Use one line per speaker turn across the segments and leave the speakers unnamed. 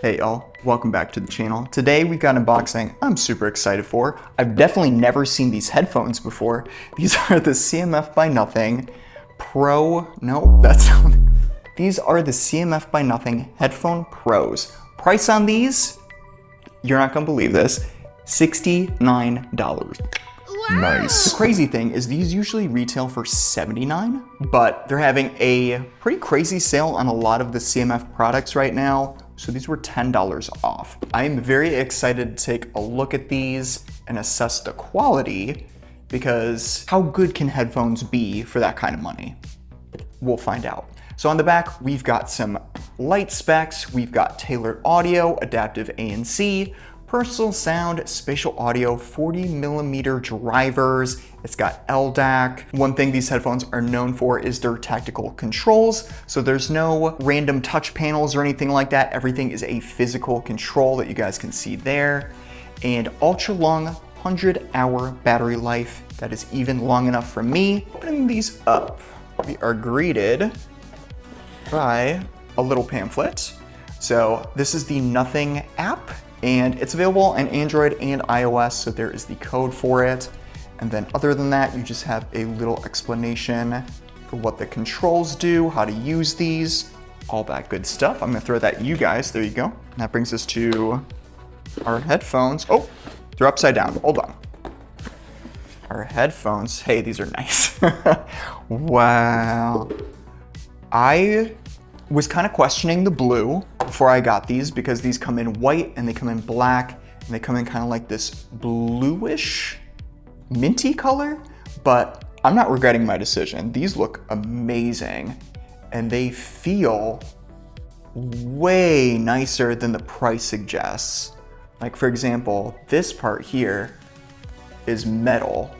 Hey y'all, welcome back to the channel. Today we've got an unboxing I'm super excited for. I've definitely never seen these headphones before. These are the CMF by Nothing Pro, no, that's not. These are the CMF by Nothing Headphone Pros. Price on these, you're not gonna believe this, $69.
Wow.
Nice. The crazy thing is these usually retail for $79, but they're having a pretty crazy sale on a lot of the CMF products right now. So these were $10 off. I am very excited to take a look at these and assess the quality, because how good can headphones be for that kind of money? We'll find out. So on the back, we've got some light specs, we've got tailored audio, adaptive ANC, personal sound, spatial audio, 40mm drivers, it's got LDAC. One thing these headphones are known for is their tactical controls. So there's no random touch panels or anything like that. Everything is a physical control that you guys can see there. And ultra long 100-hour battery life. That is even long enough for me. Opening these up, we are greeted by a little pamphlet. So this is the Nothing app, and it's available on Android and iOS, so there is the code for it. And then other than that, you just have a little explanation for what the controls do, how to use these, all that good stuff. I'm gonna throw that at you guys, there you go. And that brings us to our headphones. Oh, they're upside down, hold on. Our headphones, hey, these are nice. Wow. I was kind of questioning the blue before I got these, because these come in white and they come in black and they come in kind of like this bluish minty color, but I'm not regretting my decision. These look amazing and they feel way nicer than the price suggests. Like for example, this part here is metal,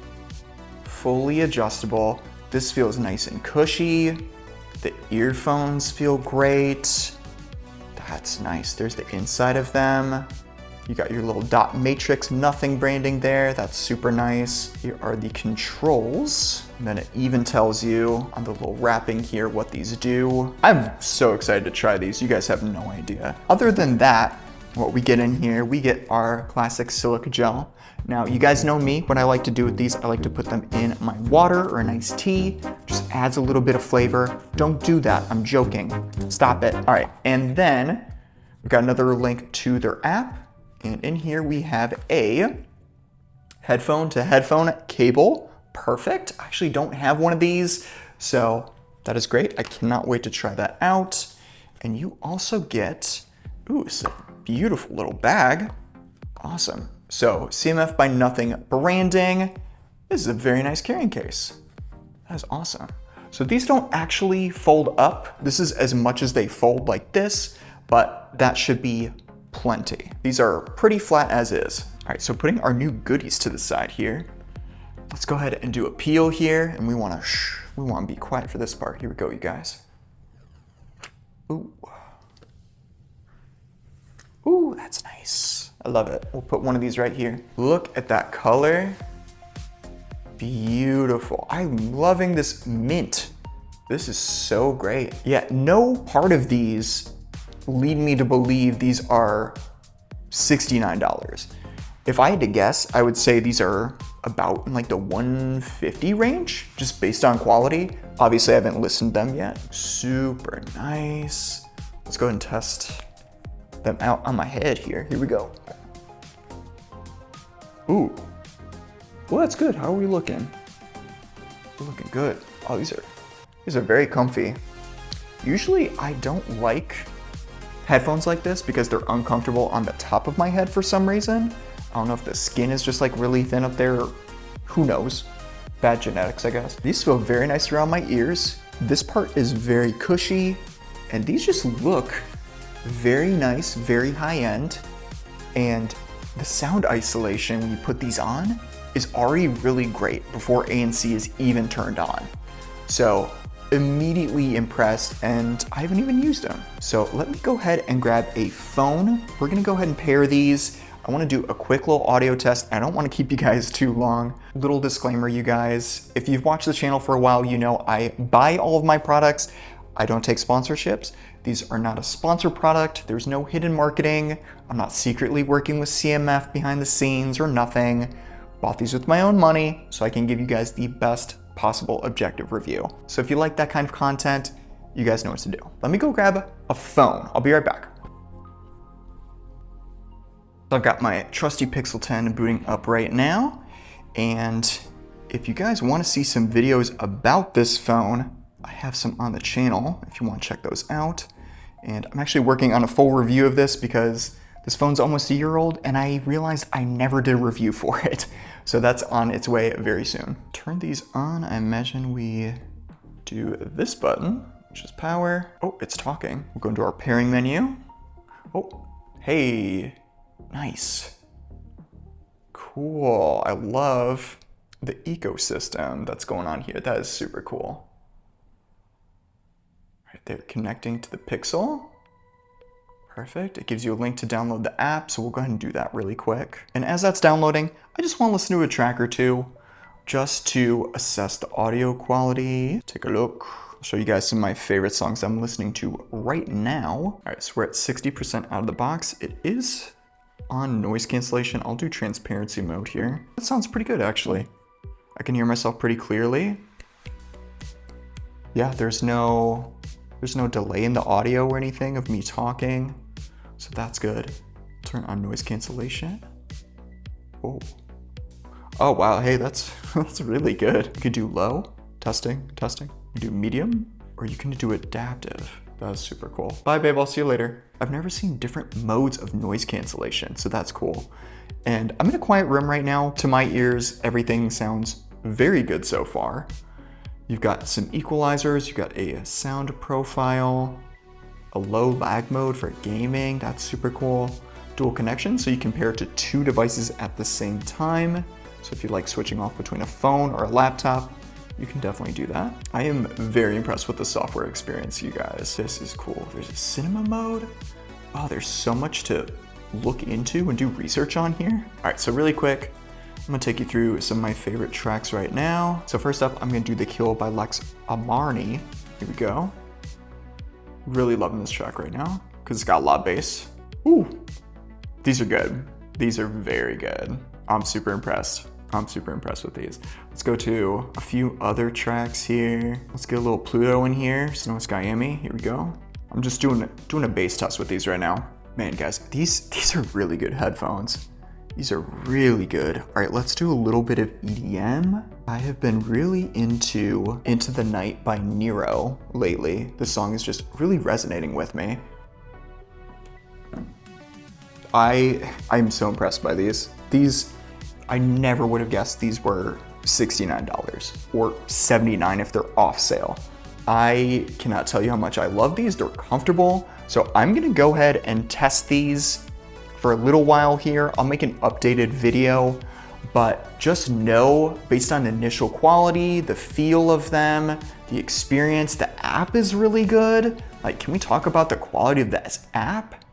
fully adjustable. This feels nice and cushy. The earphones feel great. That's nice. There's the inside of them. You got your little dot matrix Nothing branding there. That's super nice. Here are the controls. And then it even tells you on the little wrapping here what these do. I'm so excited to try these. You guys have no idea. Other than that, what we get in here, we get our classic silica gel. Now, you guys know me, what I like to do with these, I like to put them in my water or an iced tea. Just adds a little bit of flavor. Don't do that, I'm joking. Stop it. All right, and then we've got another link to their app. And in here we have a headphone to headphone cable. Perfect. I actually don't have one of these, so that is great. I cannot wait to try that out. And you also get, ooh, it's a beautiful little bag. Awesome. So CMF by Nothing branding. This is a very nice carrying case. That is awesome. So these don't actually fold up. This is as much as they fold like this, but that should be plenty. These are pretty flat as is. All right, so putting our new goodies to the side here. Let's go ahead and do a peel here, and we wanna be quiet for this part. Here we go, you guys. Ooh. Ooh, that's nice. I love it. We'll put one of these right here. Look at that color. Beautiful. I'm loving this mint. This is so great. Yeah, no part of these lead me to believe these are $69. If I had to guess, I would say these are about in like the $150 range, just based on quality. Obviously, I haven't listened to them yet. Super nice. Let's go ahead and test them out on my head here. Here we go. Ooh. Well, that's good. How are we looking? We're looking good. Oh, these are very comfy. Usually I don't like headphones like this because they're uncomfortable on the top of my head for some reason. I don't know if the skin is just like really thin up there. Who knows? Bad genetics, I guess. These feel very nice around my ears. This part is very cushy, and these just look very nice, very high end, and the sound isolation when you put these on is already really great before ANC is even turned on. So immediately impressed, and I haven't even used them. So let me go ahead and grab a phone. We're gonna go ahead and pair these. I wanna do a quick little audio test. I don't wanna keep you guys too long. Little disclaimer, you guys, if you've watched the channel for a while, you know I buy all of my products I don't take sponsorships. These are not a sponsor product. There's no hidden marketing. I'm not secretly working with CMF behind the scenes or nothing. Bought these with my own money so I can give you guys the best possible objective review. So if you like that kind of content, you guys know what to do. Let me go grab a phone. I'll be right back. So I've got my trusty Pixel 10 booting up right now. And if you guys want to see some videos about this phone, I have some on the channel if you want to check those out. And I'm actually working on a full review of this because this phone's almost a year old and I realized I never did a review for it. So that's on its way very soon. Turn these on. I imagine we do this button, which is power. Oh, it's talking. We'll go into our pairing menu. Oh, hey, nice. Cool. I love the ecosystem that's going on here. That is super cool. Right there, connecting to the Pixel. Perfect. It gives you a link to download the app, so we'll go ahead and do that really quick. And as that's downloading, I just want to listen to a track or two just to assess the audio quality. Take a look. I'll show you guys some of my favorite songs I'm listening to right now. All right, so we're at 60% out of the box. It is on noise cancellation. I'll do transparency mode here. That sounds pretty good, actually. I can hear myself pretty clearly. Yeah, there's no delay in the audio or anything of me talking, so that's good. Turn on noise cancellation. Oh wow, hey, that's really good. You can do low, testing. You do medium, or you can do adaptive. That's super cool. Bye babe, I'll see you later. I've never seen different modes of noise cancellation, so that's cool. And I'm in a quiet room right now. To my ears, everything sounds very good so far. You've got some equalizers, you've got a sound profile, a low lag mode for gaming, that's super cool. Dual connection, so you can pair it to two devices at the same time. So if you like switching off between a phone or a laptop, you can definitely do that. I am very impressed with the software experience, you guys. This is cool. There's a cinema mode. Oh, there's so much to look into and do research on here. All right, so really quick, I'm gonna take you through some of my favorite tracks right now. So first up, I'm gonna do The Kill by Lex Amarni. Here we go. Really loving this track right now because it's got a lot of bass. Ooh, these are good. These are very good. I'm super impressed. I'm super impressed with these. Let's go to a few other tracks here. Let's get a little Pluto in here. Snow Skyami, here we go. I'm just doing a bass test with these right now. Man, guys, these are really good headphones. These are really good. All right, let's do a little bit of EDM. I have been really into the Night by Nero lately. This song is just really resonating with me. I'm so impressed by these. I never would have guessed these were $69 or $79 if they're off sale. I cannot tell you how much I love these. They're comfortable. So I'm gonna go ahead and test these for a little while here. I'll make an updated video, but just know based on initial quality, the feel of them, the experience, the app is really good. Like, can we talk about the quality of this app?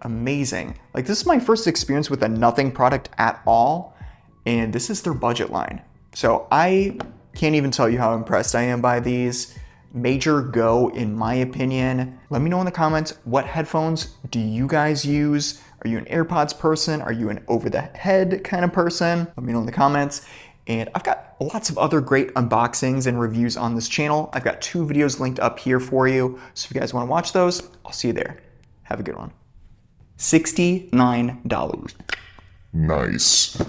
Amazing. Like, this is my first experience with a nothing product at all, and this is their budget line. So I can't even tell you how impressed I am by these. Major go, in my opinion. Let me know in the comments, what headphones do you guys use? Are you an AirPods person? Are you an over-the-head kind of person? Let me know in the comments. And I've got lots of other great unboxings and reviews on this channel. I've got 2 videos linked up here for you. So if you guys want to watch those, I'll see you there. Have a good one. $69.
Nice.